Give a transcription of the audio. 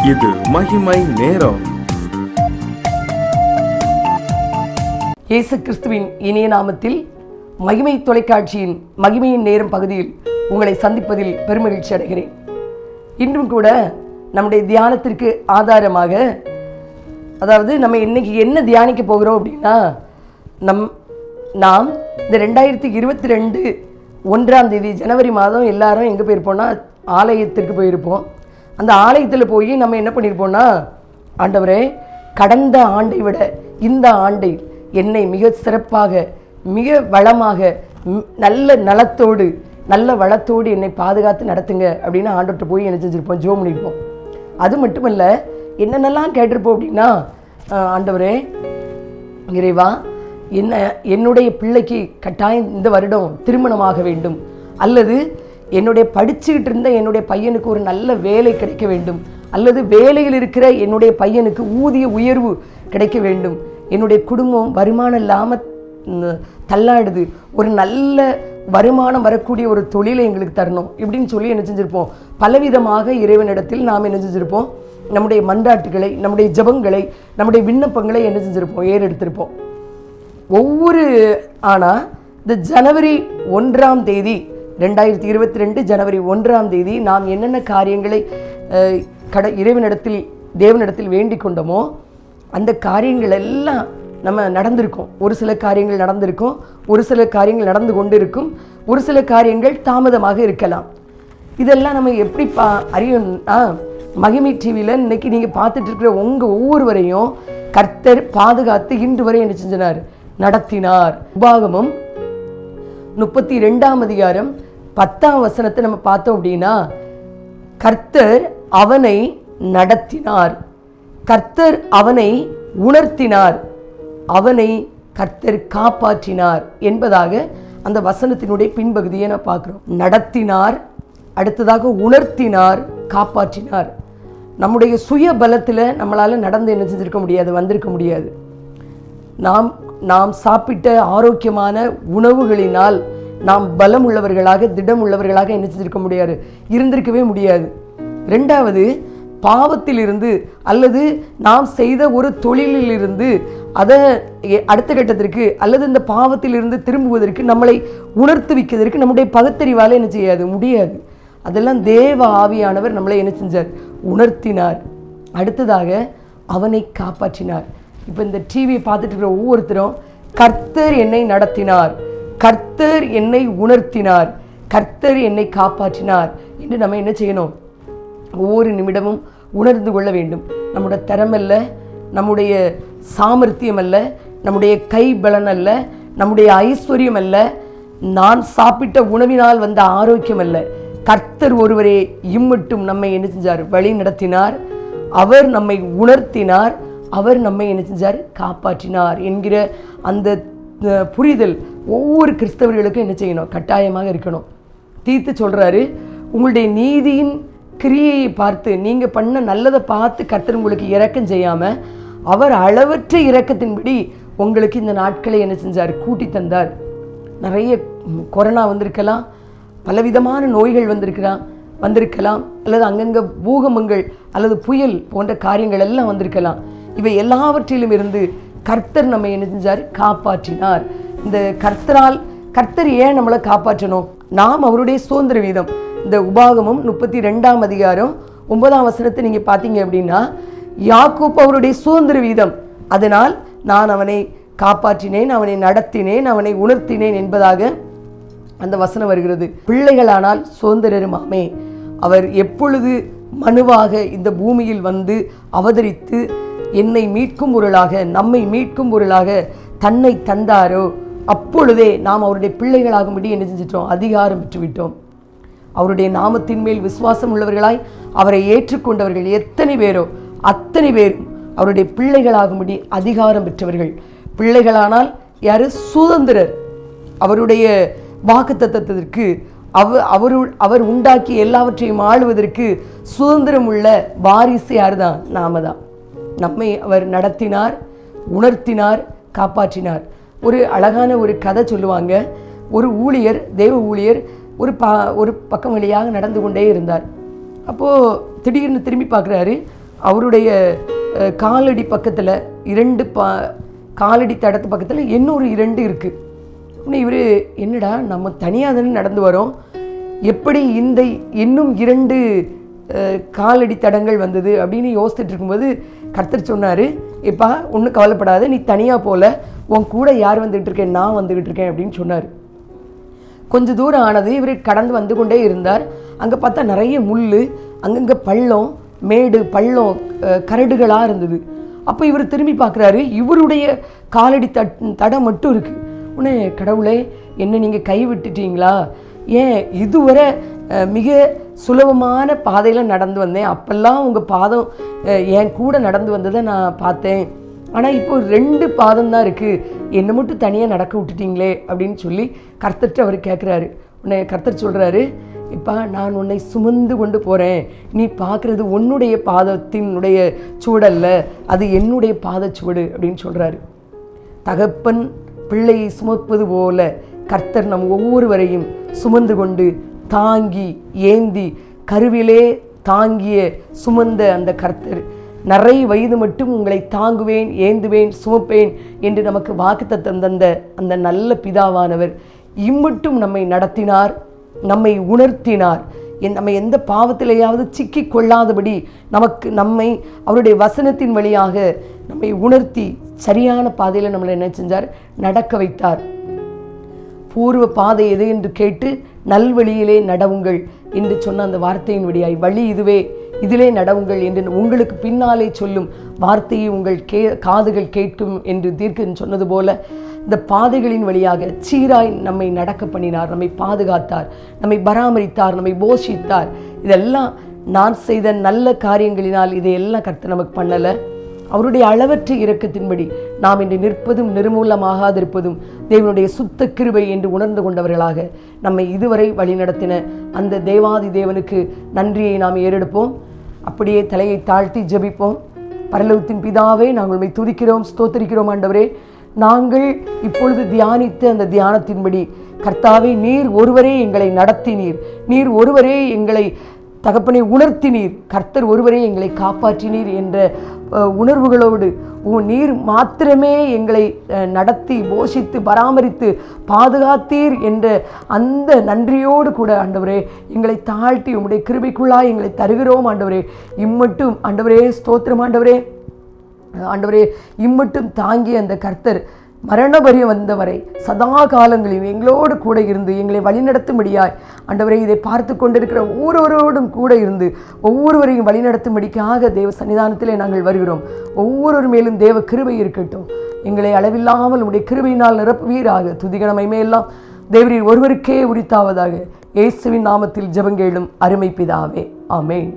இது மகிமை நேரம். இயேசு கிறிஸ்துவின் இனிய நாமத்தில் மகிமை தொலைக்காட்சியின் மகிமையின் நேரம் பகுதியில் உங்களை சந்திப்பதில் பெருமகிழ்ச்சி அடைகிறேன். இன்றும் கூட நம்முடைய தியானத்திற்கு ஆதாரமாக, அதாவது நம்ம இன்னைக்கு என்ன தியானிக்க போகிறோம் அப்படின்னா, நாம் இந்த 2022 1ஆம் தேதி ஜனவரி மாதம் எல்லாரும் எங்கே போயிருப்போம்னா ஆலயத்திற்கு போயிருப்போம். அந்த ஆலயத்தில் போய் நம்ம என்ன பண்ணியிருப்போம்னா, ஆண்டவரே, கடந்த ஆண்டை விட இந்த ஆண்டை என்னை மிக சிறப்பாக, மிக வளமாக, நல்ல நலத்தோடு, நல்ல வளத்தோடு என்னை பாதுகாத்து நடத்துங்க அப்படின்னு ஆண்டவர்கிட்ட போய் என்ன செஞ்சுருப்போம், ஜெபம் பண்ணியிருப்போம். அது மட்டுமல்ல, என்னென்னலாம் கேட்டிருப்போம் அப்படின்னா, ஆண்டவரே, இறைவா, என்னுடைய பிள்ளைக்கு கட்டாயம் இந்த வருடம் திருமணமாக வேண்டும், அல்லது என்னுடைய படிச்சுக்கிட்டு இருந்த என்னுடைய பையனுக்கு ஒரு நல்ல வேலை கிடைக்க வேண்டும், அல்லது வேலையில் இருக்கிற என்னுடைய பையனுக்கு ஊதிய உயர்வு கிடைக்க வேண்டும், என்னுடைய குடும்பம் வருமானம் இல்லாமல் தள்ளாடுது, ஒரு நல்ல வருமானம் வரக்கூடிய ஒரு தொழிலை எங்களுக்கு தரணும் இப்படின்னு சொல்லி என்ன செஞ்சுருப்போம், பலவிதமாக இறைவனிடத்தில் நாம் என்ன செஞ்சுருப்போம், நம்முடைய மன்றாட்டுகளை, நம்முடைய ஜெபங்களை, நம்முடைய விண்ணப்பங்களை என்ன செஞ்சுருப்போம், ஏறெடுத்திருப்போம். ஆனால் இந்த ஜனவரி 1ஆம் தேதி 2022 ஜனவரி 1ஆம் தேதி நாம் என்னென்ன காரியங்களை இறைவனிடத்தில், தேவனிடத்தில் வேண்டிக் கொண்டோமோ அந்த காரியங்கள் எல்லாம் நம்ம நடந்திருக்கோம். ஒரு சில காரியங்கள் நடந்திருக்கும், ஒரு சில காரியங்கள் நடந்து கொண்டு இருக்கும், ஒரு சில காரியங்கள் தாமதமாக இருக்கலாம். இதெல்லாம் நம்ம எப்படி அறியணும்னா, மகிமை டிவியில் இன்னைக்கு நீங்கள் பார்த்துட்டு இருக்கிற உங்கள் ஒவ்வொருவரையும் கர்த்தர் பாதுகாத்து இன்று வரை என்ன செஞ்சினார், நடத்தினார். உபாகமம் 32ஆம் அதிகாரம் 10ஆம் வசனத்தை நம்ம பார்த்தோம் அப்படின்னா, கர்த்தர் அவனை நடத்தினார், கர்த்தர் அவனை உணர்த்தினார், அவனை கர்த்தர் காப்பாற்றினார் என்பதாக அந்த வசனத்தினுடைய பின்பகுதியை நான் பார்க்குறோம். நடத்தினார், அடுத்ததாக உணர்த்தினார், காப்பாற்றினார். நம்முடைய சுய பலத்தில் நம்மளால் நடந்து என்ன செஞ்சிருக்க முடியாது, வந்திருக்க முடியாது. நாம் சாப்பிட்ட ஆரோக்கியமான உணவுகளினால் நாம் பலம் உள்ளவர்களாக, திடம் உள்ளவர்களாக என்ன செஞ்சிருக்க முடியாது, இருந்திருக்கவே முடியாது. ரெண்டாவது, பாவத்திலிருந்து அல்லது நாம் செய்த ஒரு தொழிலிலிருந்து அதை அடுத்த கட்டத்திற்கு அல்லது இந்த பாவத்திலிருந்து திரும்புவதற்கு, நம்மளை உணர்த்துவிக்கிறதற்கு நம்முடைய பகுத்தறிவால் என்ன செய்யாது, முடியாது. அதெல்லாம் தேவ ஆவியானவர் நம்மளை என்ன செஞ்சார், உணர்த்தினார். அடுத்ததாக அவனை காப்பாற்றினார். இப்போ இந்த டிவியை பார்த்துட்டு இருக்கிற ஒவ்வொருத்தரும், கர்த்தர் என்னை நடத்தினார், கர்த்தர் என்னை உணர்த்தினார், கர்த்தர் என்னை காப்பாற்றினார் என்று நம்ம என்ன செய்யணும், ஒவ்வொரு நிமிடமும் உணர்ந்து கொள்ள வேண்டும். நம்முடைய திறமல்ல, நம்முடைய சாமர்த்தியம் அல்ல, நம்முடைய கை பலன் அல்ல, நம்முடைய ஐஸ்வர்யம் அல்ல, நான் சாப்பிட்ட உணவினால் வந்த ஆரோக்கியம் அல்ல, கர்த்தர் ஒருவரே இம்மட்டும் நம்மை என்ன செஞ்சார், வழி நடத்தினார், அவர் நம்மை உணர்த்தினார், அவர் நம்மை என்ன செஞ்சார், காப்பாற்றினார் என்கிற அந்த புரிதல் ஒவ்வொரு கிறிஸ்தவர்களுக்கும் என்ன செய்யணும், கட்டாயமாக இருக்கணும். தீத்து சொல்கிறாரு, உங்களுடைய நீதியின் கிரியையை பார்த்து, நீங்கள் பண்ண நல்லதை பார்த்து கர்த்தர் உங்களுக்கு இரக்கம் செய்யாமல் அவர் அளவற்ற இரக்கத்தின்படி உங்களுக்கு இந்த நாட்களை என்ன செஞ்சார், கூட்டி தந்தார். நிறைய கொரோனா வந்திருக்கலாம், பலவிதமான நோய்கள் வந்திருக்கலாம், அல்லது அங்கங்கே பூகம்பங்கள் அல்லது புயல் போன்ற காரியங்கள் எல்லாம் வந்திருக்கலாம். இவை எல்லாவற்றிலும் இருந்து கர்த்தர் நம்ம என்ன செஞ்சார், காப்பாற்றினார். இந்த கர்த்தர் ஏன் நம்மளை காப்பாற்றணும், நாம் அவருடைய சுதந்திர வீதம். இந்த உபாகமம் 32ஆம் அதிகாரம் 9ஆம் வசனத்தை நீங்கள் பார்த்தீங்க அப்படின்னா, யாக்கோப்பு அவருடைய சுதந்திர வீதம், அதனால் நான் அவனை காப்பாற்றினேன், அவனை நடத்தினேன், அவனை உணர்த்தினேன் என்பதாக அந்த வசனம் வருகிறது. பிள்ளைகளானால் சுதந்திரருமாமே. அவர் எப்பொழுது மனுவாக இந்த பூமியில் வந்து அவதரித்து என்னை மீட்கும் பொருளாக, நம்மை மீட்கும் பொருளாக தன்னை தந்தாரோ, அப்பொழுதே நாம் அவருடைய பிள்ளைகளாகும்படி என்ன செஞ்சிட்டோம், அதிகாரம் பெற்றுவிட்டோம். அவருடைய நாமத்தின் மேல் விசுவாசம் உள்ளவர்களாய் அவரை ஏற்றுக்கொண்டவர்கள் எத்தனை பேரோ அத்தனை பேரும் அவருடைய பிள்ளைகளாகும்படி அதிகாரம் பெற்றவர்கள். பிள்ளைகளானால் யாரு, சுதந்திரர். அவருடைய வாக்குத்தத்தத்திற்கு, அவர் உண்டாக்கி எல்லாவற்றையும் ஆளுவதற்கு சுதந்திரம் உள்ள வாரிசு யார் தான், நாம தான். நம்மை அவர் நடத்தினார், உணர்த்தினார், காப்பாற்றினார். ஒரு அழகான ஒரு கதை சொல்லுவாங்க. ஒரு ஊழியர், தேவ ஊழியர் ஒரு பக்கம் வழியாக நடந்து கொண்டே இருந்தார். அப்போது திடீர்னு திரும்பி பார்க்குறாரு, அவருடைய காலடி பக்கத்தில் 2 காலடி தடத்து பக்கத்தில் இன்னொரு 2 இருக்குது. உடனே இவர் என்னடா நம்ம தனியாக தானே நடந்து வரோம், எப்படி இந்த இன்னும் 2 காலடி தடங்கள் வந்தது அப்படின்னு யோசிச்சுட்டு இருக்கும்போது கர்த்தர் சொன்னார், எப்பா ஒன்றும் கவலைப்படாத, நீ தனியாக போல, உன் கூட யார் வந்துகிட்டு இருக்கேன், நான் வந்துக்கிட்டு இருக்கேன் அப்படின்னு சொன்னார். கொஞ்சம் தூரம் ஆனது, இவர் கடந்து வந்து கொண்டே இருந்தார். அங்கே பார்த்தா நிறைய முள், அங்கங்கே பள்ளம், மேடு பள்ளம், கரடுகளாக இருந்தது. அப்போ இவர் திரும்பி பார்க்குறாரு, இவருடைய காலடி தடம் மட்டும் இருக்குது. உடனே கடவுளே, என்ன நீங்கள் கை விட்டுட்டீங்களா, ஏன் இதுவரை மிக சுலபமான பாதையில் நடந்து வந்தேன், அப்பெல்லாம் உங்கள் பாதம் என் கூட நடந்து வந்ததை நான் பார்த்தேன், ஆனால் இப்போ 2 பாதம் தான் இருக்குது, என்னை மட்டும் தனியாக நடக்க விட்டுட்டீங்களே அப்படின்னு சொல்லி கர்த்தர்கிட்ட அவர் கேட்குறாரு. உன்னை கர்த்தர் சொல்கிறாரு, இப்போ நான் உன்னை சுமந்து கொண்டு போகிறேன், நீ பார்க்குறது உன்னுடைய பாதத்தினுடைய சுவடல்ல, அது என்னுடைய பாதச்சுவடு அப்படின்னு சொல்கிறாரு. தகப்பன் பிள்ளையை சுமப்பது போல கர்த்தர் நம் ஒவ்வொருவரையும் சுமந்து கொண்டு தாங்கி ஏந்தி கருவிலே தாங்கிய சுமந்த அந்த கர்த்தர் நிறைய வயது மட்டும் உங்களை தாங்குவேன், ஏந்துவேன், சுமப்பேன் என்று நமக்கு வாக்குத்தத்தம் தந்த அந்த நல்ல பிதாவானவர் இம்மட்டும் நம்மை நடத்தினார், நம்மை உணர்த்தினார். நம்ம எந்த பாவத்திலேயாவது சிக்கி கொள்ளாதபடி நம்மை அவருடைய வசனத்தின் வழியாக நம்மை உணர்த்தி சரியான பாதையில் நம்மளை என்ன செஞ்சார், நடக்க வைத்தார். பூர்வ பாதை எது என்று கேட்டு நல்வழியிலே நடவுங்கள் என்று சொன்ன அந்த வார்த்தையின் வழியாய், வழி இதுவே, இதிலே நடவுங்கள் என்று உங்களுக்கு பின்னாலே சொல்லும் வார்த்தையை உங்கள் காதுகள் கேட்கும் என்று தீர்க்கன் சொன்னது போல இந்த பாதைகளின் வழியாக சீராய் நம்மை நடக்க பண்ணினார், நம்மை பாதுகாத்தார், நம்மை பராமரித்தார், நம்மை போஷித்தார். இதெல்லாம் நான் செய்த நல்ல காரியங்களினால் இதையெல்லாம் கர்த்தர் நமக்கு பண்ணலை. அவருடைய அளவற்ற இரக்கத்தின்படி நாம் இன்று நிற்பதும் நிர்மூலமாகாதிருப்பதும் தேவனுடைய சுத்த கிருபை என்று உணர்ந்து கொண்டவர்களாக நம்மை இதுவரை வழிநடத்தின அந்த தேவாதி தேவனுக்கு நன்றியை நாம் ஏறெடுப்போம். அப்படியே தலையை தாழ்த்தி ஜெபிப்போம். பரலோகத்தின் பிதாவே, நாங்கள் உம்மை துதிக்கிறோம், ஸ்தோத்திரிக்கிறோம். ஆண்டவரே, நாங்கள் இப்பொழுது தியானித்த அந்த தியானத்தின்படி கர்த்தாவே, நீர் ஒருவரே எங்களை நடத்தினீர், நீர் ஒருவரே எங்களை தகப்பனை உணர்த்தினீர், கர்த்தர் ஒருவரே எங்களை காப்பாற்றினீர் என்ற உணர்வுகளோடு நீர் மாத்திரமே எங்களை நடத்தி போஷித்து பராமரித்து பாதுகாத்தீர் என்ற அந்த நன்றியோடு கூட ஆண்டவரே எங்களை தாழ்த்தி உம்முடைய கிருபைக்குள்ளாய் எங்களை தருகிறோம். ஆண்டவரே, இம்மட்டும் ஆண்டவரே ஸ்தோத்திரம். ஆண்டவரே, இம்மட்டும் தாங்கிய அந்த கர்த்தர் மரணபரியம் வந்தவரை சதா காலங்களில் எங்களோடு கூட இருந்து எங்களை வழிநடத்தும்படியாய் ஆண்டவரே, இதை பார்த்து கொண்டிருக்கிற ஒவ்வொருவரோடும் கூட இருந்து ஒவ்வொருவரையும் வழிநடத்தும்படிக்காக தேவ சன்னிதானத்திலே நாங்கள் வருகிறோம். ஒவ்வொருவர் மேலும் தேவ கிருபை இருக்கட்டும். எங்களை அளவில்லாமல் உடைய கிருபையினால் நிரப்புவீராக. துதிகணமைமே எல்லாம் தேவரீர் ஒருவருக்கே உரித்தாவதாக. இயேசுவின் நாமத்தில் ஜெபங்கேளும் அருமை பிதாவே, ஆமென்.